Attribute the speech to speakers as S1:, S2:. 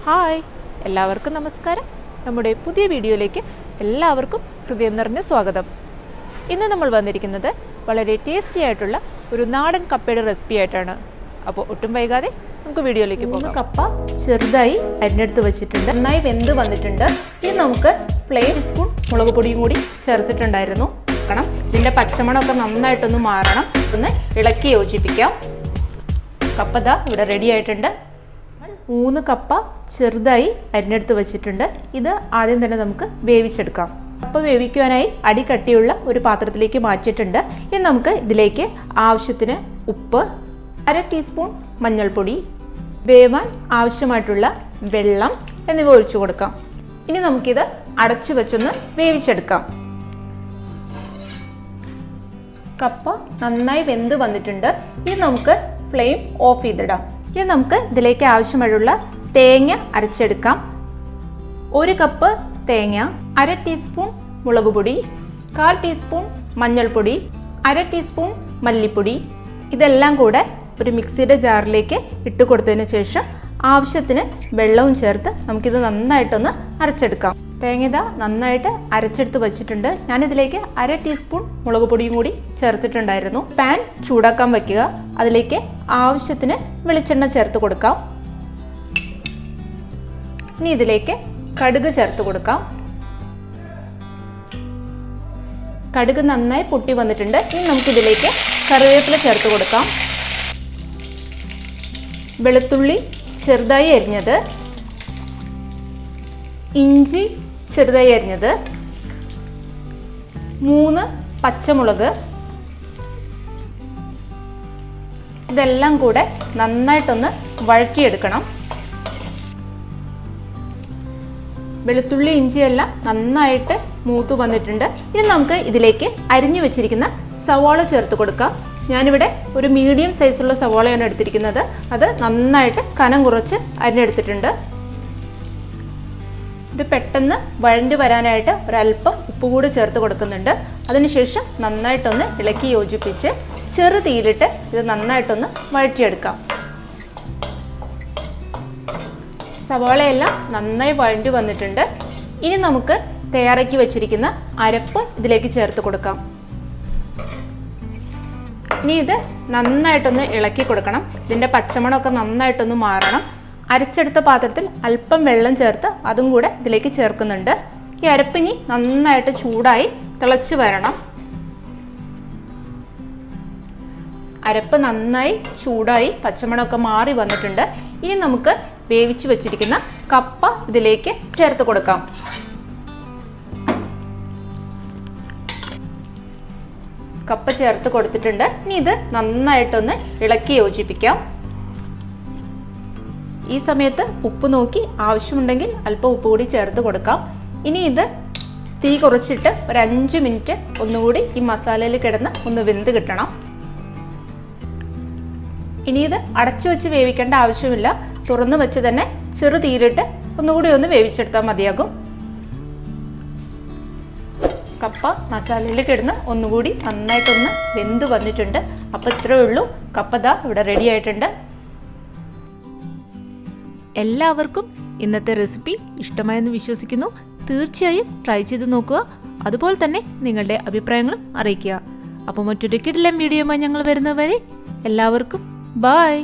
S1: Hi, എല്ലാവർക്കും നമസ്കാരം. നമ്മുടെ പുതിയ വീഡിയോയിലേക്ക് എല്ലാവർക്കും ഹൃദയം നിറഞ്ഞ സ്വാഗതം. ഇന്ന് നമ്മൾ വന്നിരിക്കുന്നത് വളരെ ടേസ്റ്റി ആയിട്ടുള്ള ഒരു നാടൻ കപ്പയുടെ റെസിപ്പി ആയിട്ടാണ്. അപ്പോൾ ഒട്ടും വൈകാതെ നമുക്ക് വീഡിയോയിലേക്ക് പോകാം. കപ്പ ചെറുതായി അരിഞ്ഞെടുത്ത് വെച്ചിട്ടുണ്ട്, നന്നായി വെന്ത് വന്നിട്ടുണ്ട്. ഇനി നമുക്ക് ഫ്ലെയിം സ്പൂൺ മുളക് പൊടിയും കൂടി ചേർത്തിട്ടുണ്ടായിരുന്നു. ഇതിൻ്റെ പച്ചമണമൊക്കെ നന്നായിട്ടൊന്ന് മാറണം. ഒന്ന് ഇളക്കി യോജിപ്പിക്കാം. കപ്പ ദാ ഇവിടെ റെഡി ആയിട്ടുണ്ട്. 3 കപ്പ ചെറുതായി അരിഞ്ഞെടുത്ത് വെച്ചിട്ടുണ്ട്. ഇത് ആദ്യം തന്നെ നമുക്ക് വേവിച്ചെടുക്കാം. കപ്പ വേവിക്കുവാനായി അടി കട്ടിയുള്ള ഒരു പാത്രത്തിലേക്ക് മാറ്റിയിട്ടുണ്ട്. ഇനി നമുക്ക് ഇതിലേക്ക് ആവശ്യത്തിന് ഉപ്പ്, 1/2 ടീസ്പൂൺ മഞ്ഞൾപ്പൊടി, വേവാൻ ആവശ്യമായിട്ടുള്ള വെള്ളം എന്നിവ ഒഴിച്ചു കൊടുക്കാം. ഇനി നമുക്കിത് അടച്ചു വെച്ചൊന്ന് വേവിച്ചെടുക്കാം. കപ്പ നന്നായി വെന്ത് വന്നിട്ടുണ്ട്. ഇനി നമുക്ക് ഫ്ലെയിം ഓഫ് ചെയ്തിടാം. ഇനി നമുക്ക് ഇതിലേക്ക് ആവശ്യമായുള്ള തേങ്ങ അരച്ചെടുക്കാം. 1 കപ്പ് തേങ്ങ, 1/2 ടീസ്പൂൺ മുളക് പൊടി, 1/4 ടീസ്പൂൺ മഞ്ഞൾപ്പൊടി, 1/2 ടീസ്പൂൺ മല്ലിപ്പൊടി, ഇതെല്ലാം കൂടെ ഒരു മിക്സിയുടെ ജാറിലേക്ക് ഇട്ട് കൊടുത്തതിന് ശേഷം ആവശ്യത്തിന് വെള്ളവും ചേർത്ത് നമുക്കിത് നന്നായിട്ടൊന്ന് അരച്ചെടുക്കാം. തേങ്ങ നന്നായിട്ട് അരച്ചെടുത്ത് വച്ചിട്ടുണ്ട്. ഞാനിതിലേക്ക് 1/2 ടീസ്പൂൺ മുളക് പൊടിയും കൂടി ചേർത്തിട്ടുണ്ടായിരുന്നു. പാൻ ചൂടാക്കാൻ വയ്ക്കുക. അതിലേക്ക് ആവശ്യത്തിന് വെളിച്ചെണ്ണ ചേർത്ത് കൊടുക്കാം. ഇനി ഇതിലേക്ക് കടുക് ചേർത്ത് കൊടുക്കാം. കടുക് നന്നായി പൊട്ടി വന്നിട്ടുണ്ട്. ഇനി നമുക്കിതിലേക്ക് കറിവേപ്പില ചേർത്ത് കൊടുക്കാം. വെളുത്തുള്ളി ചെറുതായി അരിഞ്ഞത്, ഇഞ്ചി ചെറുതായി അരിഞ്ഞത്, 3 പച്ചമുളക്, ഇതെല്ലാം കൂടെ നന്നായിട്ടൊന്ന് വഴറ്റിയെടുക്കണം. വെളുത്തുള്ളി ഇഞ്ചിയെല്ലാം നന്നായിട്ട് മൂത്ത് വന്നിട്ടുണ്ട്. ഇനി നമുക്ക് ഇതിലേക്ക് അരിഞ്ഞു വെച്ചിരിക്കുന്ന സവാള ചേർത്ത് കൊടുക്കാം. ഞാനിവിടെ ഒരു മീഡിയം സൈസുള്ള സവാളയാണ് എടുത്തിരിക്കുന്നത്. അത് നന്നായിട്ട് കനം കുറച്ച് അരിഞ്ഞെടുത്തിട്ടുണ്ട്. ഇത് പെട്ടെന്ന് വഴണ്ടി വരാനായിട്ട് ഒരല്പം ഉപ്പ് കൂടി ചേർത്ത് കൊടുക്കുന്നുണ്ട്. അതിനുശേഷം നന്നായിട്ടൊന്ന് ഇളക്കി യോജിപ്പിച്ച് ചെറു തീയിലിട്ട് ഇത് നന്നായിട്ടൊന്ന് വഴറ്റിയെടുക്കാം. സവാളയെല്ലാം നന്നായി വഴണ്ടി വന്നിട്ടുണ്ട്. ഇനി നമുക്ക് തയ്യാറാക്കി വെച്ചിരിക്കുന്ന അരപ്പ് ഇതിലേക്ക് ചേർത്ത് കൊടുക്കാം. ഇനി ഇത് നന്നായിട്ടൊന്ന് ഇളക്കി കൊടുക്കണം. ഇതിൻ്റെ പച്ചമണമൊക്കെ നന്നായിട്ടൊന്ന് മാറണം. അരച്ചെടുത്ത പാത്രത്തിൽ അല്പം വെള്ളം ചേർത്ത് അതും കൂടെ ഇതിലേക്ക് ചേർക്കുന്നുണ്ട്. ഈ അരപ്പിനി നന്നായിട്ട് ചൂടായി തിളച്ച് വരണം. അരപ്പ് നന്നായി ചൂടായി പച്ചമണമൊക്കെ മാറി വന്നിട്ടുണ്ട്. ഇനി നമുക്ക് വേവിച്ച് വെച്ചിരിക്കുന്ന കപ്പ ഇതിലേക്ക് ചേർത്ത് കൊടുക്കാം. കപ്പ ചേർത്ത് കൊടുത്തിട്ടുണ്ട്. ഇനി ഇത് നന്നായിട്ടൊന്ന് ഇളക്കി യോജിപ്പിക്കാം. ഈ സമയത്ത് ഉപ്പ് നോക്കി ആവശ്യമുണ്ടെങ്കിൽ അല്പം ഉപ്പ് കൂടി ചേർത്ത് കൊടുക്കാം. ഇനി ഇത് തീ കുറച്ചിട്ട് ഒരു 5 മിനിറ്റ് ഒന്നുകൂടി ഈ മസാലയിൽ കിടന്ന് ഒന്ന് വെന്ത് കിട്ടണം. ഇനി ഇത് അടച്ചു വെച്ച് വേവിക്കേണ്ട ആവശ്യമില്ല. തുറന്നു വെച്ച് തന്നെ ചെറു തീയിലിട്ട് ഒന്നുകൂടി ഒന്ന് വേവിച്ചെടുത്താൽ മതിയാകും. കപ്പ മസാലയിൽ കിടന്ന് ഒന്നുകൂടി നന്നായിട്ടൊന്ന് വെന്ത് വന്നിട്ടുണ്ട്. അപ്പോൾ ഇത്രയേ ഉള്ളൂ. കപ്പ ദാ ഇവിടെ റെഡി ആയിട്ടുണ്ട്. എല്ലാവർക്കും ഇന്നത്തെ റെസിപ്പി ഇഷ്ടമായെന്ന് വിശ്വസിക്കുന്നു. തീർച്ചയായും ട്രൈ ചെയ്ത് നോക്കുക. അതുപോലെ തന്നെ നിങ്ങളുടെ അഭിപ്രായങ്ങളും അറിയിക്കുക. അപ്പോൾ മറ്റൊരു കിടിലൻ വീഡിയോയുമായി ഞങ്ങൾ വരുന്നവരെ എല്ലാവർക്കും ബൈ.